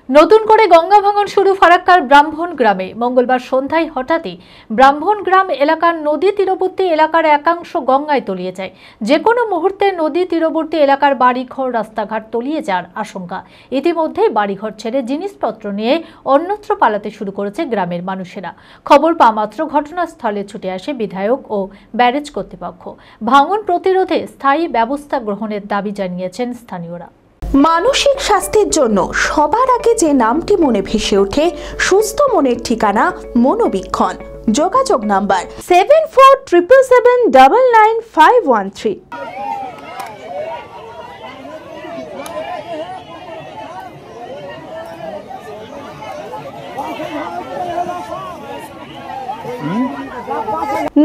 নতুন করে গঙ্গা ভাঙন শুরু ফারাক্কার ব্রাহ্মণ গ্রামে। মঙ্গলবার সন্ধ্যায় হঠাৎই ব্রাহ্মণ গ্রাম এলাকার নদী তীরবর্তী এলাকার একাংশ গঙ্গায় তলিয়ে যায়। যে কোনো মুহূর্তে নদী তীরবর্তী এলাকার বাড়িঘর রাস্তাঘাট তলিয়ে যাওয়ার আশঙ্কা। ইতিমধ্যেই বাড়িঘর ছেড়ে জিনিসপত্র নিয়ে অন্যত্র পালাতে শুরু করেছে গ্রামের মানুষেরা। খবর পাওয়া মাত্র ঘটনাস্থলে ছুটে আসে বিধায়ক ও ব্যারেজ কর্তৃপক্ষ। ভাঙন প্রতিরোধে স্থায়ী ব্যবস্থা গ্রহণের দাবি জানিয়েছেন স্থানীয়রা। মানসিক স্বাস্থ্যের জন্য সবার আগে যে নামটি মনে ভেসে ওঠে, সুস্থ মনের ঠিকানা মনোবীক্ষণ। যোগাযোগ নাম্বার 7477799513।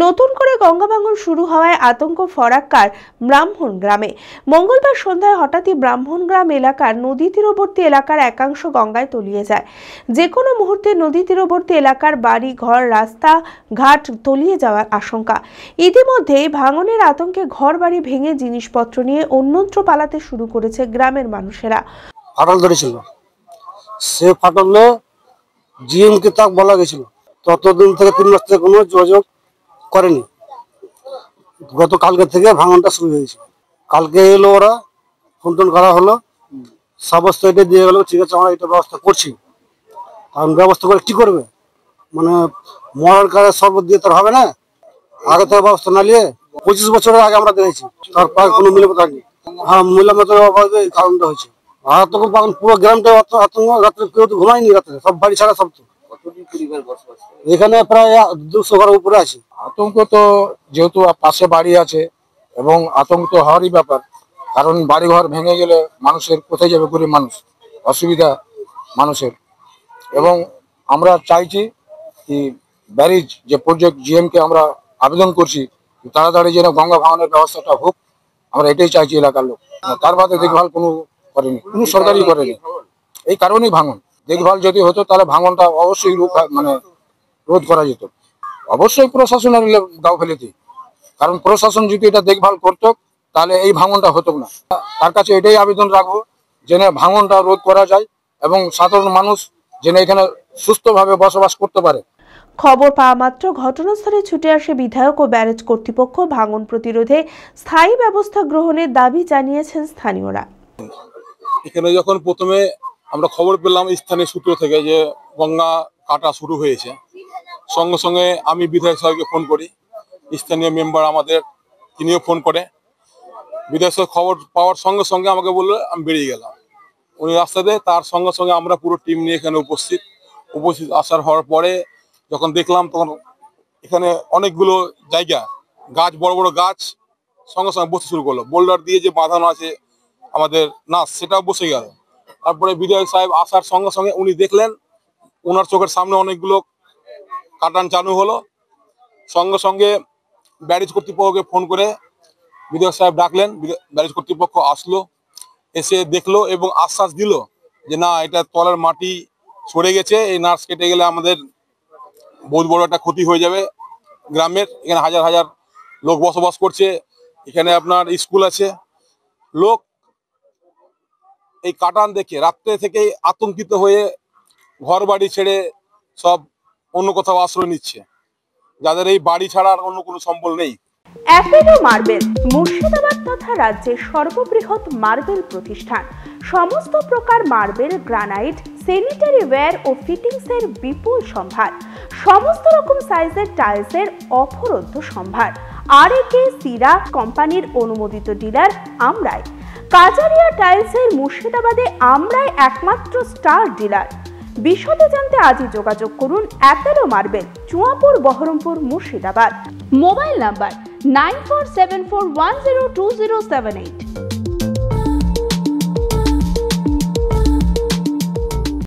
নতুন করে গঙ্গা ভাঙন শুরু হওয়ায় আতঙ্ক ফরাক্কার ব্রাহ্মণ গ্রামে। মঙ্গলবার সন্ধ্যায় হঠাৎই ব্রাহ্মণ গ্রাম এলাকার নদী তীরবর্তী এলাকার একাংশ গঙ্গায় তলিয়ে যায়। যে কোনো মুহূর্তে নদী তীরবর্তী এলাকার বাড়ি ঘর রাস্তা ঘাট তলিয়ে যাওয়ার আশঙ্কা। ইতিমধ্যেই ভাঙনের আতঙ্কে ঘর বাড়ি ভেঙে জিনিসপত্র নিয়ে অন্যত্র পালাতে শুরু করেছে গ্রামের মানুষেরা। ফাটল ধরেছিল, সে ফাটলে জিএমকে তাক বলা গেছিল, ততদিন থেকে 3 মাস থেকে কোনো যোগাযোগ করেনি। গতকালকে থেকে ভাঙনটা শুরু হয়েছে। কালকে এলো, ওরা ফোন টোন করা হলো, সমস্ত এটা দিয়ে গেল, ঠিক আছে আমরা এটা ব্যবস্থা করছি। কারণ ব্যবস্থা করে কি করবে, মানে মরার কাজে শরবত দিয়ে তার হবে না। আগে থেকে ব্যবস্থা না নিয়ে 25 বছরের আগে আমরা দেখেছি, তারপর কোনো মিলেমিশে নেই। হ্যাঁ, মিলেমিশে অভাবে এই কারণটা হয়েছে। আর তখন পুরো গ্রামটা আতঙ্ক, রাত্রে কেউ তো ঘুমায়নি, রাত্রে সব বাড়ি ছাড়া সব। তো এখানে প্রায় 200 ঘরের উপরে আছে। আতঙ্ক তো যেহেতু পাশে বাড়ি আছে এবং আতঙ্ক তো হওয়ারই ব্যাপার, কারণ বাড়িঘর ভেঙে গেলে মানুষের কোথায় যাবে, গরিব মানুষ, অসুবিধা মানুষের। এবং আমরা চাইছি কি ব্যারেজ যে প্রজেক্ট জিএমকে আমরা আবেদন করছি, তাড়াতাড়ি যেন গঙ্গা ভাঙনের ব্যবস্থাটা হোক, আমরা এটাই চাইছি এলাকার লোক। তার বাদে দেখভাল কোনো করেনি, কোনো সরকারই করেনি। এই কারণেই ভাঙন। দেখভাল যদি হতো তাহলে ভাঙনটা অবশ্যই রোধ করা যেত। অবশ্যই প্রশাসনের গাও ফেলেছি, কারণ প্রশাসন যদি এটা দেখভাল করতো তাহলে এই ভাঙনটা হতো না। তার কাছে এটাই আবেদন রাখবো যেন ভাঙনটা রোধ করা যায় এবং সাধারণ মানুষ যেন এখানে সুস্থভাবে বসবাস করতে পারে। খবর পাওয়া মাত্র ঘটনাস্থলে ছুটে আসে বিধায়ক ও ব্যারেজ কর্তৃপক্ষ। ভাঙন প্রতিরোধে স্থায়ী ব্যবস্থা গ্রহণের দাবি জানিয়েছেন স্থানীয়রা। এখানে যখন প্রথমে আমরা খবর পেলাম স্থানীয় সূত্র থেকে যে গঙ্গা কাটা শুরু হয়েছে, সঙ্গে সঙ্গে আমি বিধায়ক সাহেবকে ফোন করি, স্থানীয় মেম্বার আমাদের তিনিও ফোন করে। বিধায়ক সাহেব খবর পাওয়ার সঙ্গে সঙ্গে আমাকে বললো, আমি বেরিয়ে গেলাম উনি রাস্তাতে। তার সঙ্গে সঙ্গে আমরা পুরো টিম নিয়ে এখানে উপস্থিত আসার হওয়ার পরে যখন দেখলাম, তখন এখানে অনেকগুলো জায়গা গাছ, বড় বড় গাছ সঙ্গে সঙ্গে বসতে শুরু করলো। বোল্ডার দিয়ে যে বাঁধানো আছে আমাদের নাচ, সেটাও বসে গেল। তারপরে বিধায়ক সাহেব আসার সঙ্গে সঙ্গে উনি দেখলেন, ওনার চোখের সামনে অনেকগুলো কাটান চালু হলো। সঙ্গে সঙ্গে ব্যারেজ কর্তৃপক্ষকে ফোন করে বিধায়ক সাহেব ডাকলেন। ব্যারেজ কর্তৃপক্ষ আসলো, এসে দেখলো এবং আশ্বাস দিল যে না, এটা তলের মাটি সরে গেছে, এই নার্স কেটে গেলে আমাদের বহুত বড় একটা ক্ষতি হয়ে যাবে গ্রামের। এখানে হাজার হাজার লোক বসবাস করছে, এখানে আপনার স্কুল আছে। লোক এই কাটান দেখে রাত্রে থেকেই আতঙ্কিত হয়ে ঘর বাড়ি ছেড়ে সব অন্য কোথাও আশ্রয় নিচ্ছে, যাদের এই বাড়ি ছাড়া আর অন্য কোনো সম্বল নেই। অ্যাপেলো মার্বেল মুর্শিদাবাদ তথা রাজ্যের সর্ববৃহৎ মার্বেল প্রতিষ্ঠান। সমস্ত প্রকার মার্বেল, গ্রানাইট, স্যানিটারি ওয়্যার ও ফিটিংসের বিপুল সম্ভার। সমস্ত রকম সাইজের টাইলসের অফুরন্ত সম্ভার। আর.এ.কে সিরা কোম্পানির অনুমোদিত ডিলার আমরাই। কাজারিয়া টাইলসের মুর্শিদাবাদে আমরাই একমাত্র স্টার ডিলার। বিশদে জানতে আজই যোগাযোগ করুন Apollo marble, Chuapur, Baharampur, Murshidabad. Mobile number 9474102078।